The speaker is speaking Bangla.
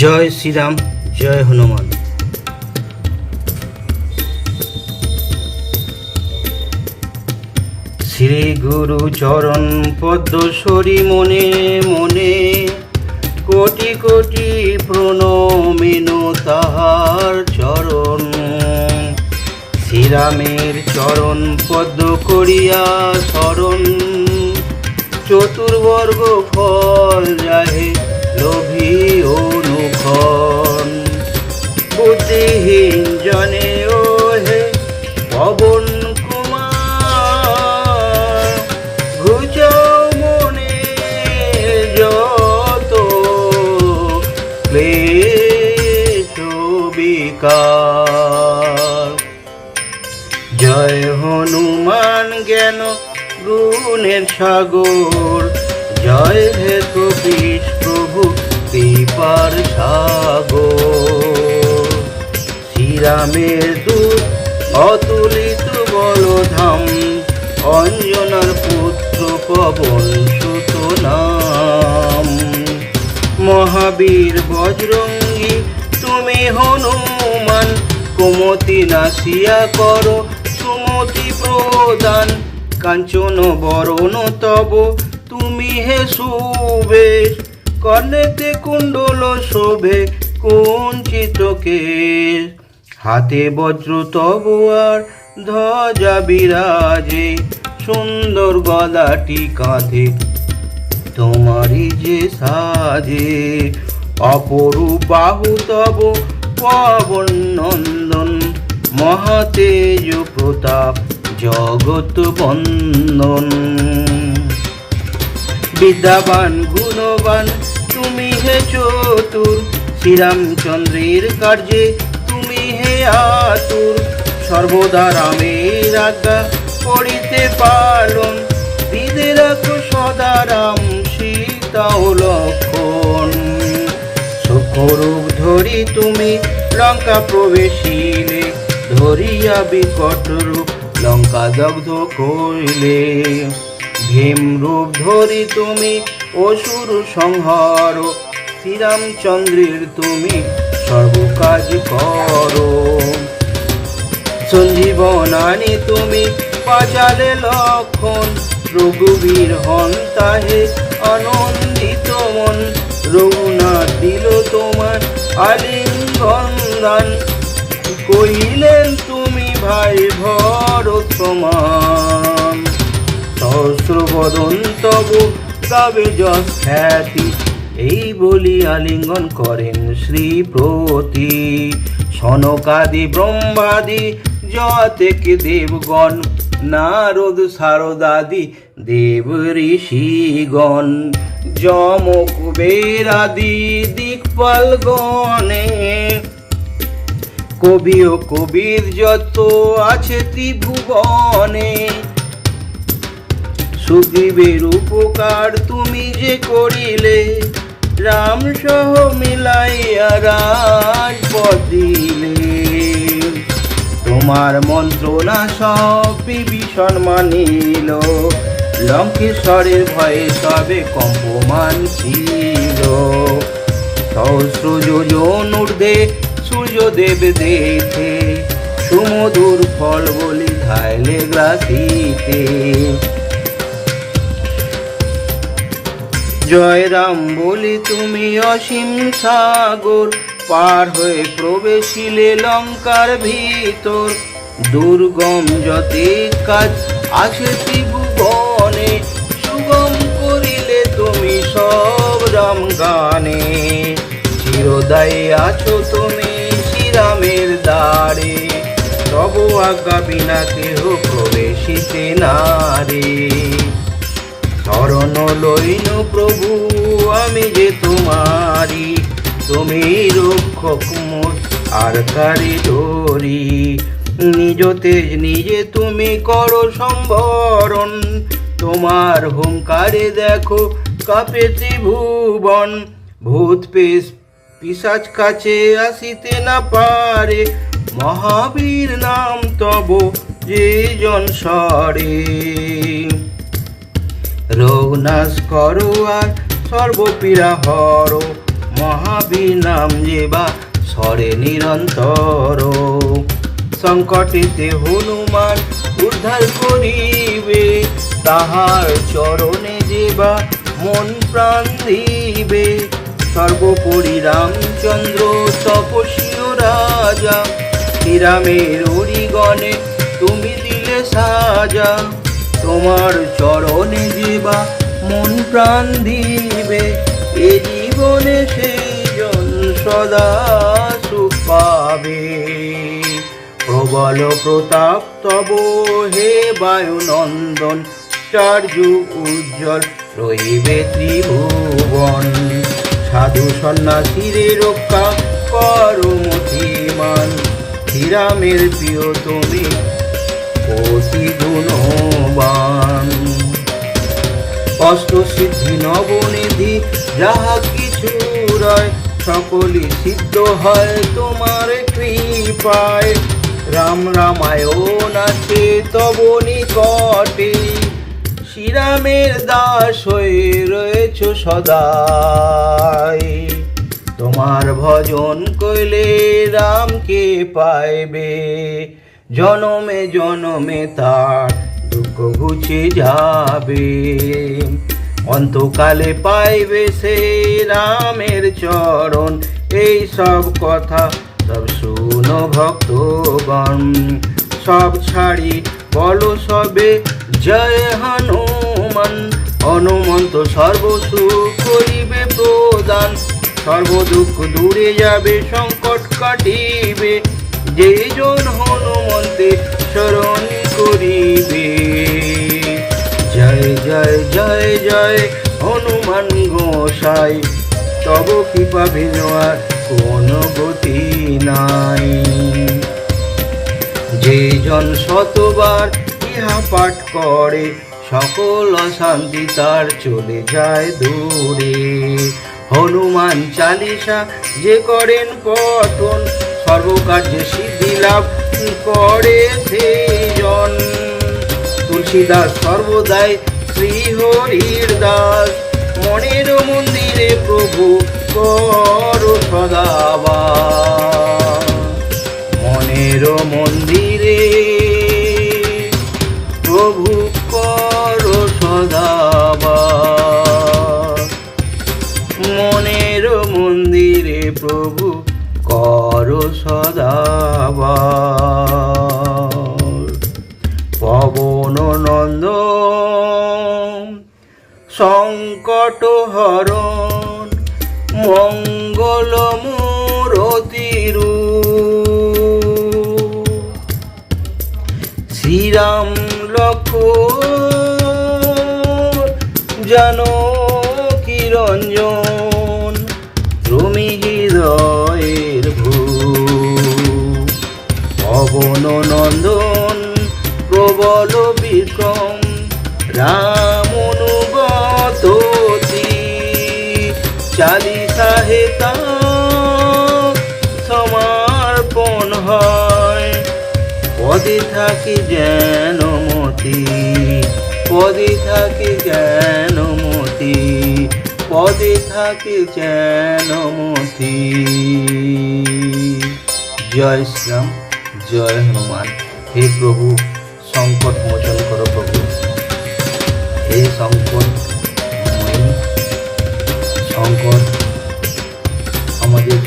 জয় শ্রীরাম, জয় হনুমান। শ্রী গুরু চরণ পদ্ম সরি মনে মনে, কোটি কোটি প্রণমিনু তাহার চরণ। শ্রীরামের চরণ পদ্ম করিয়া স্মরণ, চতুর্বর্গ ফল যাহে লোভী অনুক্ষণ। বুদ্ধিহীন জনে ও হে পবন কুমার, ঘুচাও মনে যত ক্লেশ বিকার। জয় হনুমান জ্ঞান গুণের সাগর, জয় হে কপিশ প্রভু কৃপার সাগর। শ্রীরামের দূত অতুলিত বলধাম, অঞ্জনার পুত্র পবন সুত নাম। মহাবীর বজরঙ্গী তুমি হনুমান, কুমতি নাসিয়া করো সুমতি প্রদান। কাঞ্চন বরণ তব তুমি হে সুবেশ, কর্ণেতে কুণ্ডল শোভে কুঞ্চিত কেশ। হাতে বজ্র তবুয়ার ধ্বজা বিরাজে, সুন্দর গদাটি কাঁধে তোমারি যে সাজে। অপরূপ বাহু তব পবন নন্দন, মহাতেজ প্রতাপ জগৎ বন্দন। বিদ্যাবান গুণবান তুমি হে চতুর, শ্রীরামচন্দ্রের কার্যে তুমি হে আতুর। সর্বদা রামের আজ্ঞা করিতে পালন, হৃদে রাখো সদা রাম সীতা ও লক্ষণ। সূক্ষ্মরূপ ধরি তুমি লঙ্কা প্রবেশিলে, ধরিয়া বিকট রূপ লঙ্কা দগ্ধ করিলে। ভীম রূপ ধরি তুমি অসুর সংহার, শ্রীরামচন্দ্রের তুমি সর্বকাজ করো। সঞ্জীবন আনি তুমি পাচালে লক্ষণ, রঘুবীর হন তাহে আনন্দিত মন। রঘুনাথ দিল তোমার আলিঙ্গন দান, কহিলেন তুমি ভাই ভরত সমান। সহস্র বদন তব গাবে যশ খ্যাতি, এই বলি আলিঙ্গন করেন শ্রীপ্রতি। সনকাদি ব্রহ্মাদি যতেক দেবগণ, নারদ শারদাদি দেব ঋষিগণ। যম কুবেরাদি দিকপালগণে, কবি ও কবির যত আছে ত্রিভুবনে। সুগ্রীবের উপকার তুমি যে করিলে, রাম সহ মিলাইয়া রাজপদ দিলে। তোমার মন্ত্রণা সব বিভীষণ মানিল, লঙ্কেশ্বরের ভয়ে সবে কম্পমান ছিল। সহস্র যোজন ঊর্ধ্বে সূর্যদেব দেখে, সুমধুর ফল বলি ধাইলে গ্রাসিতে। জয় রাম বলি তুমি অসীম সাগর, পার হয়ে প্রবেশিলে লঙ্কার ভিতর। দুর্গম যতে কাজ আছে ত্রিভুবনে, সুগম করিলে তুমি সব রাম গানে। চিরদায়ী আছো তুমি শ্রীরামের দ্বারে, তব আজ্ঞা বিনা কেহ প্রবেশিতে নারে। শরণ লইন প্রভু আমি যে তোমারি, তুমি রক্ষক মোর আর কারি ধরি। নিজ তেজ নিজে তুমি করো সম্বরণ, তোমার হুঙ্কারে দেখো কাঁপে ত্রিভুবন। ভূত পিশাচ কাছে আসিতে না পারে, মহাবীর নাম তব যে জন সরে। রোগ নাশ করো আর সর্বপীড়া হর, মহা মহাবীর নাম যেবা স্মরে নিরন্তর। সংকটেতে হনুমান উদ্ধার করিবে, তাহার চরণে যেবা মন প্রাণ দিবে। সর্বোপরি রামচন্দ্র তপস্বী রাজা, শ্রীরামের অরিগণে তুমি দিলে সাজা। তোমার চরণে যেবা মন প্রাণ দিবে, এ জীবনে সেই জন সদা সুখ পাবে। প্রবল প্রতাপ তব হে বায়ুনন্দন, চার যুগ উজ্জ্বল রহিবে ত্রিভুবন। সাধু সন্ন্যাসীরে রক্ষা করো মতিমান, শ্রীরামের প্রিয় তুমি অতি গুণবান। অষ্টসিদ্ধি নবনিধি যাহা কিছু রয়, সকলই সিদ্ধ হয় তোমার কৃপায়। রাম রামায়ণ আছে তব নিকটে, শ্রীরামের দাস হয়ে রয়েছ সদাই। তোমার ভজন কইলে রামকে পাইবে, জনমে জনমে তার দুঃখ ঘুচে যাবে। অন্তকালে পাইবে সে রামের চরণ, এই সব কথা সব শুনো ভক্তগণ। সব ছাড়ি বলো সবে জয় হনুমান, হনুমন্ত সর্বসুখ করিবে প্রদান। সর্বদুঃখ দূরে যাবে, সংকট কাটিবে, যেই জন হনুমন্তে শরণ করিবে। জয় জয় জয় জয় হনুমান গোসাই, তব কৃপা ভিন্ন আর কোনো গতি নাই। যে জন শতবার ইহা পাঠ করে, সকল অশান্তি তার চলে যায় দূরে। হনুমান চালিসা যে করেন পঠন, সর্বকার্যে সিদ্ধি লাভ করে সেই জন। তুলসীদাস সর্বদাই শ্রীহরির দাস, মনের মন্দিরে প্রভু করো সদাবাস। মনের মন্দিরে প্রভু করো সদাবাস, মনের মন্দিরে প্রভু করো সদাবাস। পবন নন্দন সংকট হরণ, মঙ্গল মূরতিরূপ। শ্রীরাম লক্ষ্মণ জানকী রঞ্জন, তুমি হৃদয়ের ভূপ। পবন নন্দন প্রবল বিক্রম, রাম অনুগত চালিসা হে তার সমর্পণ হয়। পদে থাকি যেন মতি, পদে থাকি যেন মতি, পদে থাকি যেন মতি। জয় শ্রীরাম, জয় হনুমান। হে প্রভু সংকট মোচন করো প্রভু, হে সংকট সংকট আমাদের